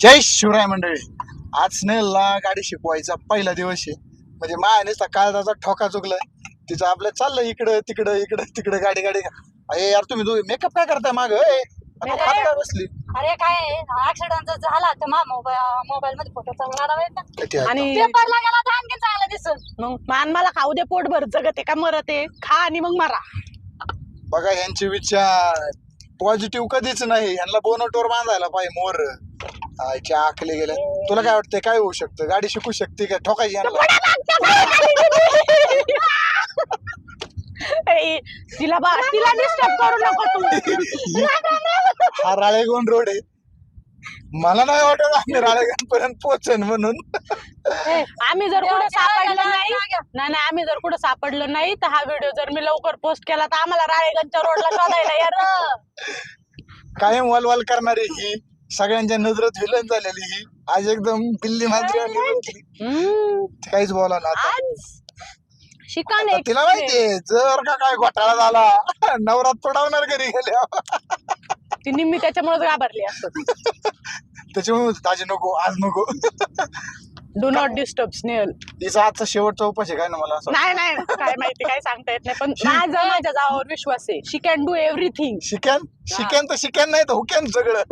जय शिवराय मंडळी. आज स्नेहलला गाडी शिकवायचा पहिला दिवस आहे. म्हणजे मायानेच काळजाचा ठोका चुकलाय. तिचं आपलं चाललंय इकडं तिकडं गाडी गाडी. अरे यार तुम्ही दोघे मेकअप काय करताय माग काय बसली? अरे काय ऍक्सिडेंट झाला तर मोबाईल मध्ये फोटो चांगला आणि पेपरला गेला तर आणखी चांगला दिसत. मग मान मला खाऊ दे, पोटभर जगते का मरत आहे, खा आणि मग मारा. बघा यांचे विचार पॉझिटिव्ह कधीच नाही. यांना बोनटवर बांधायला पाहिजे मोर. आईच्या आखले गेल्या. तुला काय वाटतंय काय होऊ शकतं? गाडी शिकू शकते का? ठोकायची यांना. तिला तिला डिस्टर्ब करू नको तू. हा राळेगण रोड आहे. मला नाही वाटत आम्ही राळेगण पर्यंत पोहोचन म्हणून. आम्ही जर कुठं सापडलं नाही आम्ही जर कुठं सापडलं नाही तर हा व्हिडिओ जर मी लवकर पोस्ट केला तर आम्हाला राळेगणच्या रोडला शोधायला यार. कायम वलवाल करणारी ही, सगळ्यांच्या नजरेत विलन झालेली ही, आज एकदम दिल्ली मात्र काहीच बोला ना. शिकाने तिला माहितीये जर का काय घोटाळा झाला नवरात पडावणार घरी गेल्या. ती निम्मी त्याच्यामुळे घाबरली असत. त्याच्यामुळे ताजी नको आज नको. Do not disturb Snehal. तिचा आजचा शेवटचा उपास आहे काय ना मला असं. नाही काय माहिती, काय सांगता येत नाही, पण माझ्या जावावर विश्वास आहे. शी कॅन डू एव्हरीथिंग. शिकन तर शिकन नाही तर हुकॅन सगळं.